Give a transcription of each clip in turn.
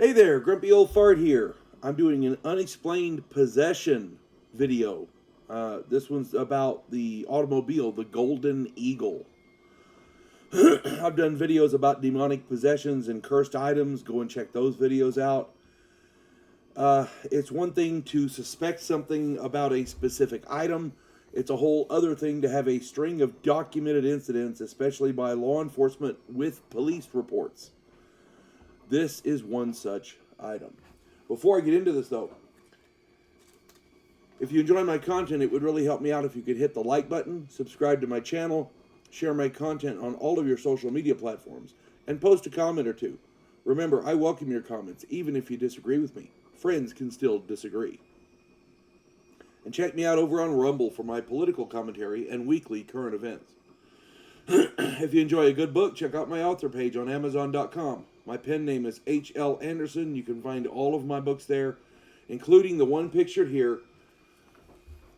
Hey there, Grumpy Old Fart here. I'm doing an unexplained possession video. This one's about the automobile, the Golden Eagle. I've done videos about demonic possessions and cursed items. Go and check those videos out. It's one thing to suspect something about a specific item. It's a whole other thing to have a string of documented incidents, especially by law enforcement with police reports. This is one such item. Before I get into this, though, if you enjoy my content, it would really help me out if you could hit the like button, subscribe to my channel, share my content on all of your social media platforms, and post a comment or two. Remember, I welcome your comments, even if you disagree with me. Friends can still disagree. And check me out over on Rumble for my political commentary and weekly current events. If you enjoy a good book, check out my author page on Amazon.com. My pen name is H.L. Anderson. You can find all of my books there, including the one pictured here,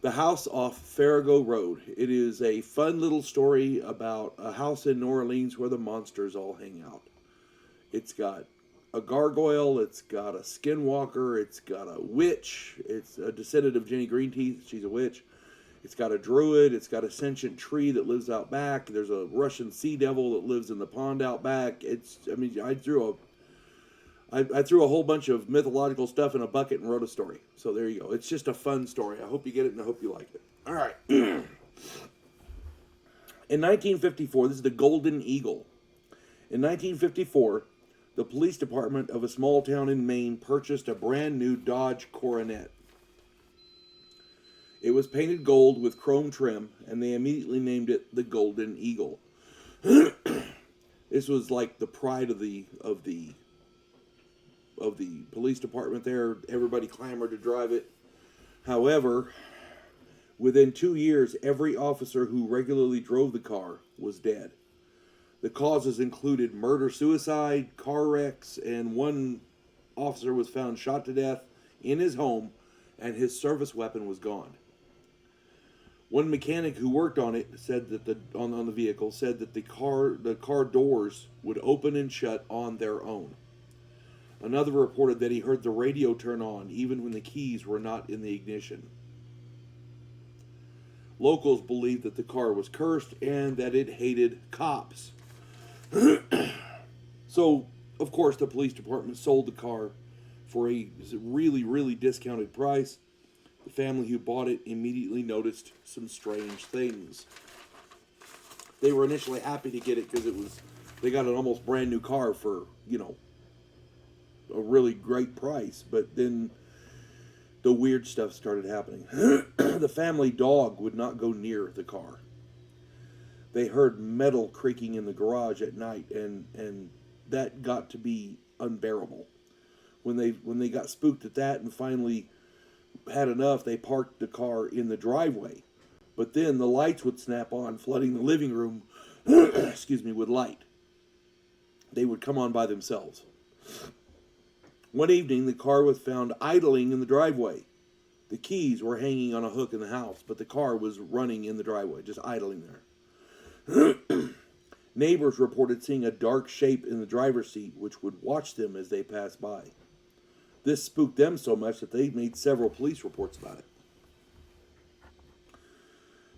The House Off Farigo Road. It is a fun little story about a house in New Orleans where the monsters all hang out. It's got a gargoyle, it's got a skinwalker, it's got a witch, it's a descendant of Jenny Greenteeth, she's a witch. It's got a druid, it's got a sentient tree that lives out back, there's a Russian sea devil that lives in the pond out back. I threw a whole bunch of mythological stuff in a bucket and wrote a story. So there you go. It's just a fun story. I hope you get it and I hope you like it. All right. In 1954, this is the Golden Eagle. In 1954, the police department of a small town in Maine purchased a brand new Dodge Coronet. It was painted gold with chrome trim, and they immediately named it the Golden Eagle. This was like the pride of the police department there. Everybody clamored to drive it. However, within 2 years, every officer who regularly drove the car was dead. The causes included murder-suicide, car wrecks, and one officer was found shot to death in his home, and his service weapon was gone. One mechanic who worked on it said that on the vehicle said that the car doors would open and shut on their own. Another reported that he heard the radio turn on even when the keys were not in the ignition. Locals believed that the car was cursed and that it hated cops. So, of course, the police department sold the car for a really, really discounted price. The family who bought it immediately noticed some strange things. They were initially happy to get it because they got an almost brand new car for, a really great price. But then the weird stuff started happening. The family dog would not go near the car. They heard metal creaking in the garage at night, and that got to be unbearable. When they got spooked at that and finally had enough, they parked the car in the driveway. But then the lights would snap on, flooding the living room with light. They would come on by themselves. One evening, the car was found idling in the driveway. The keys were hanging on a hook in the house, but the car was running in the driveway, just idling there. Neighbors reported seeing a dark shape in the driver's seat, which would watch them as they passed by. This spooked them so much that they made several police reports about it.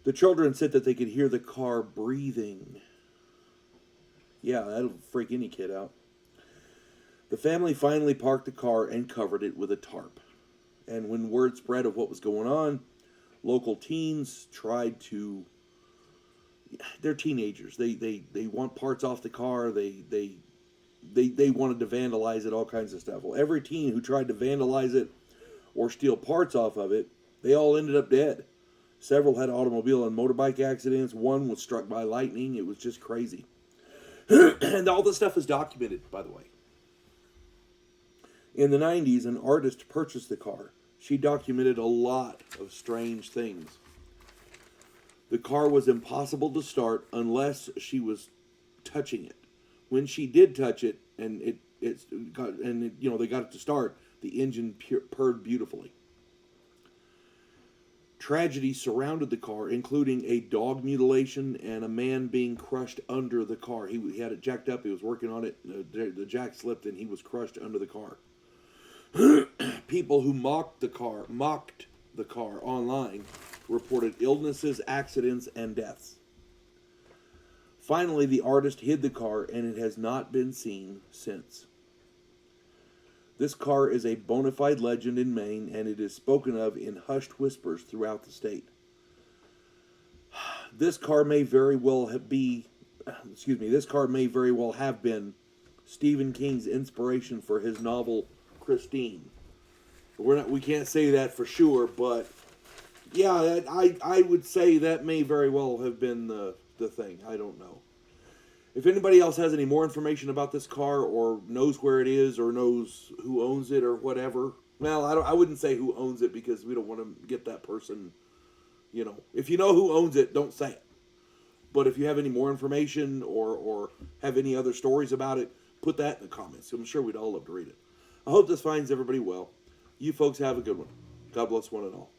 The children said that they could hear the car breathing. Yeah, that'll freak any kid out. The family finally parked the car and covered it with a tarp. And when word spread of what was going on, local teens tried to... They're teenagers. They want parts off the car. They wanted to vandalize it, all kinds of stuff. Well, every teen who tried to vandalize it or steal parts off of it, they all ended up dead. Several had automobile and motorbike accidents. One was struck by lightning. It was just crazy. And all this stuff is documented, by the way. In the 90s, an artist purchased the car. She documented a lot of strange things. The car was impossible to start unless she was touching it. When she did touch it, and they got it to start, the engine purred beautifully. Tragedy surrounded the car, including a dog mutilation and a man being crushed under the car. He had it jacked up. He was working on it. The jack slipped, and he was crushed under the car. People who mocked the car online reported illnesses, accidents, and deaths. Finally, the artist hid the car, and it has not been seen since. This car is a bona fide legend in Maine, and it is spoken of in hushed whispers throughout the state. This car may very well have been Stephen King's inspiration for his novel Christine. We can't say that for sure, but yeah, I would say that may very well have been the thing. I don't know. If anybody else has any more information about this car, or knows where it is, or knows who owns it, or whatever, well, I wouldn't say who owns it, because we don't want to get that person. If you know who owns it, don't say it. But if you have any more information, or have any other stories about it, put that in the comments. I'm sure we'd all love to read it. I hope this finds everybody well. You folks have a good one. God bless one and all.